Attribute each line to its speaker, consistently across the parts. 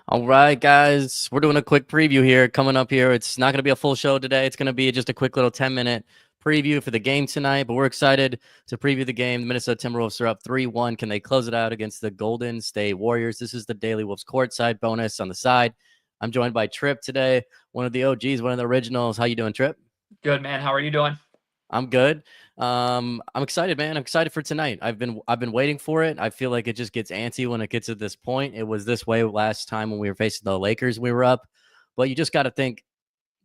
Speaker 1: All right, guys, we're doing a quick preview here. Coming up here, it's not going to be a full show today. It's going to be just a quick little 10-minute preview for the game tonight. But we're excited to preview the game. The Minnesota Timberwolves are up 3-1. Can they close it out against the Golden State Warriors? This is the Daily Wolves courtside bonus on the side. I'm joined by Trip today, one of the OGs, one of the originals. How you doing, Trip?
Speaker 2: Good, man. How are you doing?
Speaker 1: I'm good. I'm excited, man. I'm excited for tonight. I've been waiting for it. I feel like it just gets antsy when it gets to this point. It was this way last time when we were facing the Lakers. We were up, but you just got to think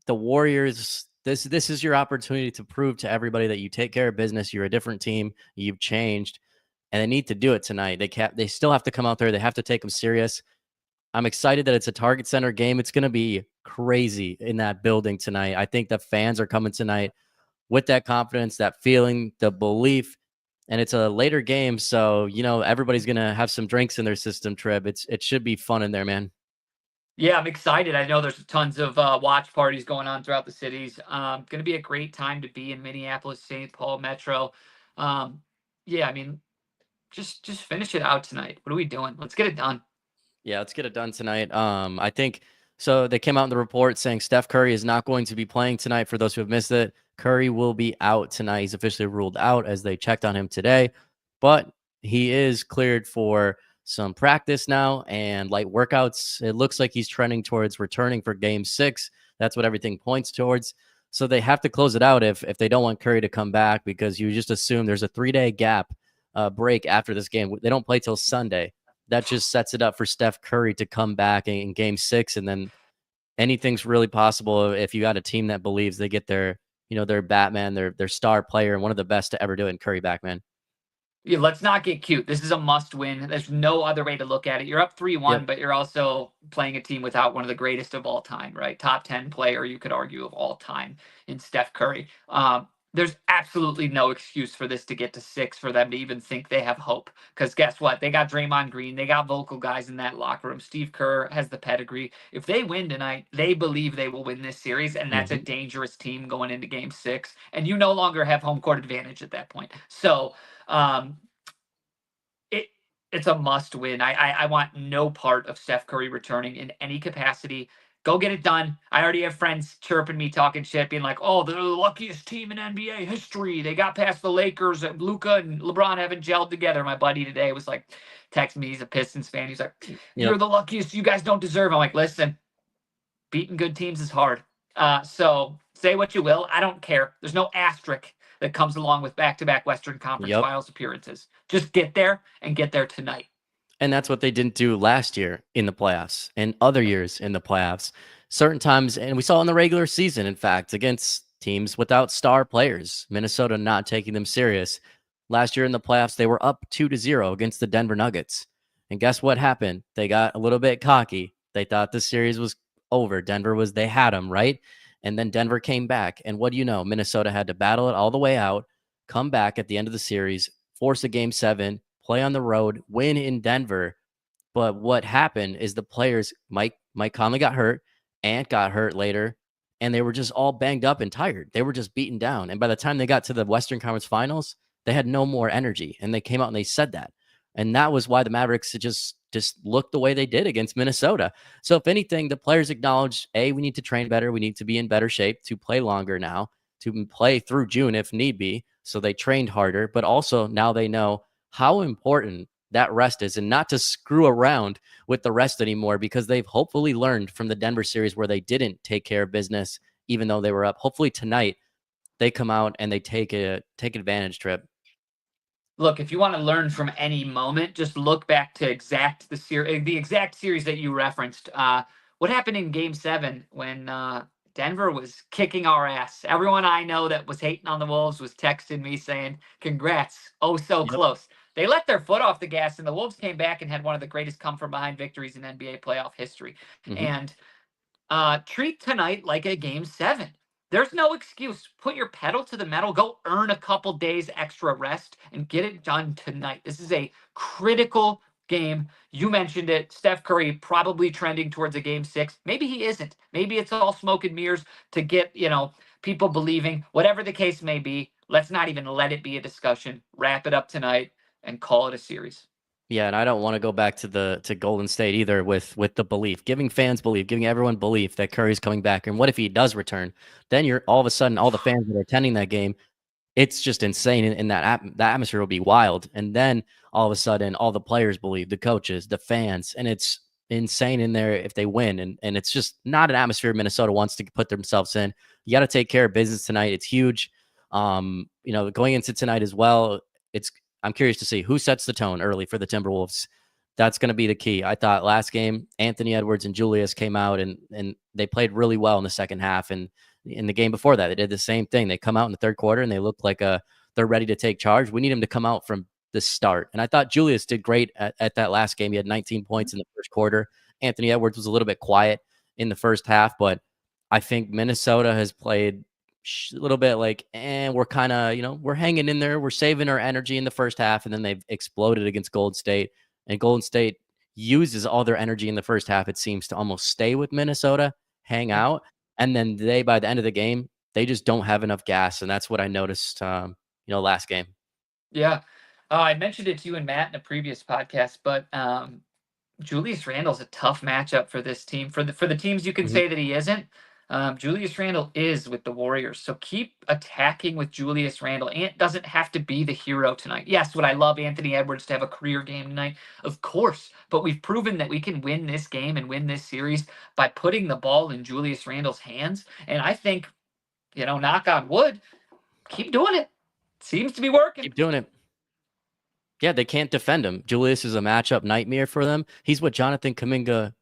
Speaker 1: the Warriors. This is your opportunity to prove to everybody that you take care of business. You're a different team. You've changed, and they need to do it tonight. They still have to come out there. They have to take them serious. I'm excited that it's a Target Center game. It's going to be crazy in that building tonight. I think the fans are coming tonight with that confidence, that feeling, the belief. And it's a later game, so everybody's gonna have some drinks in their system. Trip, it should be fun in there, man.
Speaker 2: Yeah, I'm excited. I know there's tons of watch parties going on throughout the cities. Going to be a great time to be in Minneapolis, St. Paul Metro. Um, yeah, I mean, just finish it out tonight. What are we doing? Let's get it done.
Speaker 1: Yeah, let's get it done tonight. I think so. They came out in the report saying Steph Curry is not going to be playing tonight. For those who have missed it, Curry will be out tonight. He's officially ruled out as they checked on him today, but he is cleared for some practice now and light workouts. It looks like he's trending towards returning for Game 6. That's what everything points towards. So they have to close it out if they don't want Curry to come back, because you just assume there's a 3-day gap break after this game. They don't play till Sunday. That just sets it up for Steph Curry to come back in Game 6, and then anything's really possible if you got a team that believes they get their Batman, their star player, and one of the best to ever do it in Curry back, man.
Speaker 2: Yeah, let's not get cute. This is a must win. There's no other way to look at it. You're up 3-1,
Speaker 1: Yep.
Speaker 2: but you're also playing a team without one of the greatest of all time, right? Top 10 player, you could argue, of all time in Steph Curry. There's absolutely no excuse for this to get to 6 for them to even think they have hope. Because guess what? They got Draymond Green. They got vocal guys in that locker room. Steve Kerr has the pedigree. If they win tonight, they believe they will win this series, and that's a
Speaker 1: Mm-hmm.
Speaker 2: dangerous team going into Game 6. And you no longer have home court advantage at that point. So, um, it it's a must win. I want no part of Steph Curry returning in any capacity. Go get it done. I already have friends chirping me, talking shit, being like, "Oh, they're the luckiest team in NBA history. They got past the Lakers. And Luka and LeBron haven't gelled together." My buddy today was like, text me. He's a Pistons fan. He's like, "You're
Speaker 1: Yep.
Speaker 2: the luckiest. You guys don't deserve." I'm like, "Listen, beating good teams is hard. So say what you will. I don't care. There's no asterisk that comes along with back-to-back Western Conference
Speaker 1: Yep.
Speaker 2: Finals appearances. Just get there and get there tonight."
Speaker 1: And that's what they didn't do last year in the playoffs and other years in the playoffs. Certain times, and we saw in the regular season, in fact, against teams without star players, Minnesota not taking them serious. Last year in the playoffs, they were up 2-0 against the Denver Nuggets. And guess what happened? They got a little bit cocky. They thought the series was over. They had them, right? And then Denver came back. And what do you know? Minnesota had to battle it all the way out, come back at the end of the series, force a Game 7, play on the road, win in Denver. But what happened is the players, Mike Conley got hurt, Ant got hurt later, and they were just all banged up and tired. They were just beaten down. And by the time they got to the Western Conference Finals, they had no more energy. And they came out and they said that. And that was why the Mavericks just looked the way they did against Minnesota. So if anything, the players acknowledged, A, we need to train better. We need to be in better shape to play longer now, to play through June if need be. So they trained harder, but also now they know how important that rest is, and not to screw around with the rest anymore, because they've hopefully learned from the Denver series where they didn't take care of business even though they were up. Hopefully tonight they come out and they take advantage. Trip.
Speaker 2: Look, if you want to learn from any moment, just look back to the exact series that you referenced. What happened in Game 7 when Denver was kicking our ass? Everyone I know that was hating on the Wolves was texting me saying, "Congrats, oh so
Speaker 1: Yep.
Speaker 2: close." They let their foot off the gas, and the Wolves came back and had one of the greatest come from behind victories in NBA playoff history.
Speaker 1: Mm-hmm.
Speaker 2: And treat tonight like a Game 7. There's no excuse. Put your pedal to the metal. Go earn a couple days extra rest and get it done tonight. This is a critical game. You mentioned it. Steph Curry probably trending towards a Game 6. Maybe he isn't. Maybe it's all smoke and mirrors to get, people believing. Whatever the case may be, let's not even let it be a discussion. Wrap it up tonight and call it a series.
Speaker 1: Yeah, and I don't want to go back to Golden State either with the belief, giving fans belief, giving everyone belief that Curry's coming back. And what if he does return? Then you're all of a sudden all the fans that are attending that game, it's just insane, and that atmosphere will be wild. And then all of a sudden, all the players believe, the coaches, the fans, and it's insane in there if they win. And it's just not an atmosphere Minnesota wants to put themselves in. You got to take care of business tonight. It's huge. Going into tonight as well, it's I'm curious to see who sets the tone early for the Timberwolves. That's going to be the key. I thought last game, Anthony Edwards and Julius came out and they played really well in the second half. And in the game before that, they did the same thing. They come out in the third quarter and they look like they're ready to take charge. We need them to come out from the start. And I thought Julius did great at that last game. He had 19 points in the first quarter. Anthony Edwards was a little bit quiet in the first half, but I think Minnesota has played a little bit like, we're kind of, we're hanging in there. We're saving our energy in the first half, and then they've exploded against Golden State. And Golden State uses all their energy in the first half, it seems, to almost stay with Minnesota, hang out. And then by the end of the game, they just don't have enough gas. And that's what I noticed, last game.
Speaker 2: Yeah. I mentioned it to you and Matt in a previous podcast, but Julius Randle's a tough matchup for this team. For the teams you can say that he isn't, Julius Randle is with the Warriors. So keep attacking with Julius Randle. Ant doesn't have to be the hero tonight. Yes, would I love Anthony Edwards to have a career game tonight? Of course. But we've proven that we can win this game and win this series by putting the ball in Julius Randle's hands. And I think, knock on wood, keep doing it. Seems to be working.
Speaker 1: Keep doing it. Yeah, they can't defend him. Julius is a matchup nightmare for them. He's what Jonathan Kuminga,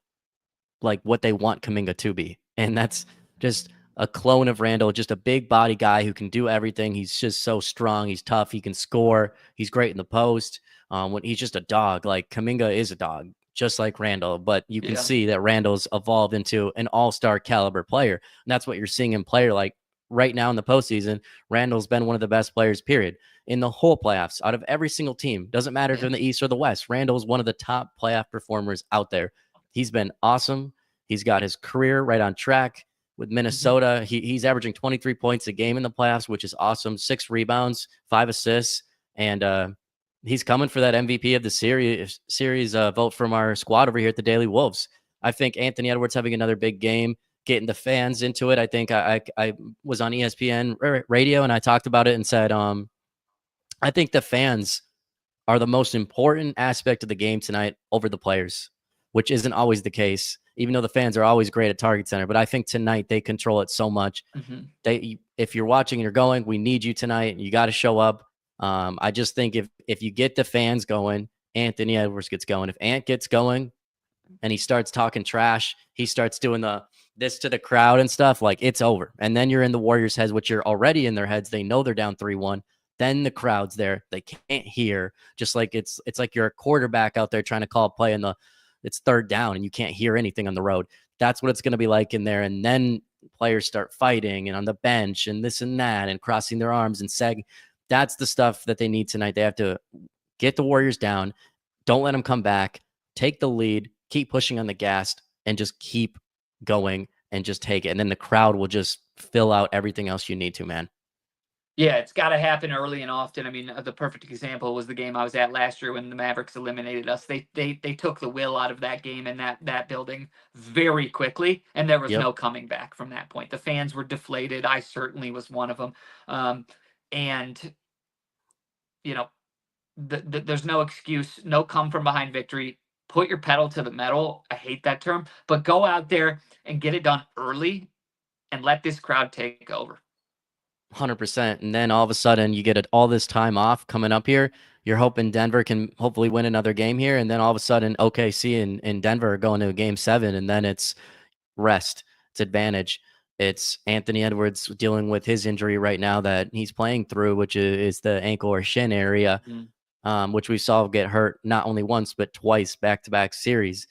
Speaker 1: like what they want Kuminga to be. And that's just a clone of Randle, just a big body guy who can do everything. He's just so strong. He's tough. He can score. He's great in the post. When he's just a dog, like Kuminga is a dog, just like Randle. But you can see that Randle's evolved into an all-star caliber player. And that's what you're seeing in player like right now in the postseason. Randle's been one of the best players, period, in the whole playoffs out of every single team. Doesn't matter if they're in the East or the West. Randle's one of the top playoff performers out there. He's been awesome. He's got his career right on track with Minnesota. He's averaging 23 points a game in the playoffs, which is awesome. 6 rebounds, 5 assists, and he's coming for that MVP of the series vote from our squad over here at the Daily Wolves. I think Anthony Edwards having another big game, getting the fans into it. I think I was on ESPN radio and I talked about it and said, I think the fans are the most important aspect of the game tonight over the players, which isn't always the case, even though the fans are always great at Target Center. But I think tonight they control it so much. If you're watching and you're going, we need you tonight. You got to show up. I just think if you get the fans going, Anthony Edwards gets going. If Ant gets going and he starts talking trash, he starts doing this to the crowd and stuff, like it's over. And then you're in the Warriors' heads, which you're already in their heads. They know they're down 3-1. Then the crowd's there. They can't hear. Just like it's like you're a quarterback out there trying to call a play and it's third down and you can't hear anything on the road. That's what it's going to be like in there. And then players start fighting and on the bench and this and that and crossing their arms and sagging. That's the stuff that they need tonight. They have to get the Warriors down. Don't let them come back. Take the lead. Keep pushing on the gas and just keep going and just take it. And then the crowd will just fill out everything else you need to, man.
Speaker 2: Yeah, it's got to happen early and often. I mean, the perfect example was the game I was at last year when the Mavericks eliminated us. They took the will out of that game and that building very quickly, and there was no coming back from that point. The fans were deflated. I certainly was one of them. And there's no excuse, no come from behind victory. Put your pedal to the metal. I hate that term, but go out there and get it done early and let this crowd take over.
Speaker 1: 100%. And then all of a sudden you get all this time off coming up here. You're hoping Denver can hopefully win another game here. And then all of a sudden OKC and Denver are going to a game 7. And then it's rest. It's advantage. It's Anthony Edwards dealing with his injury right now that he's playing through, which is the ankle or shin area, which we saw get hurt not only once, but twice back-to-back series.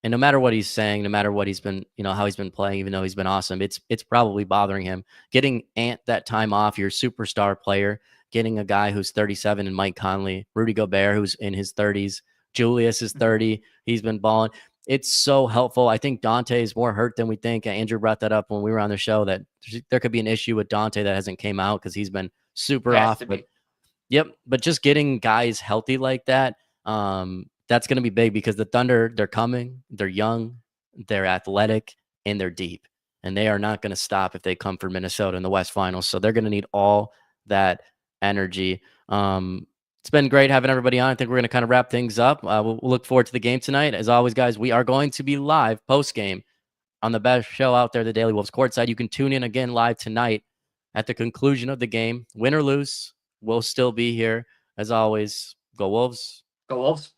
Speaker 1: And no matter what he's saying, no matter what he's been, how he's been playing, even though he's been awesome, it's probably bothering him. Getting Ant that time off, your superstar player, getting a guy who's 37 and Mike Conley, Rudy Gobert, who's in his 30s, Julius is 30. He's been balling. It's so helpful. I think Dante is more hurt than we think. Andrew brought that up when we were on the show that there could be an issue with Dante that hasn't came out because he's been super off. But just getting guys healthy like that, That's going to be big because the Thunder, they're coming, they're young, they're athletic, and they're deep. And they are not going to stop if they come for Minnesota in the West Finals. So they're going to need all that energy. It's been great having everybody on. I think we're going to kind of wrap things up. We'll look forward to the game tonight. As always, guys, we are going to be live post-game on the best show out there, the Daily Wolves Courtside. You can tune in again live tonight at the conclusion of the game. Win or lose, we'll still be here. As always, go Wolves.
Speaker 2: Go Wolves.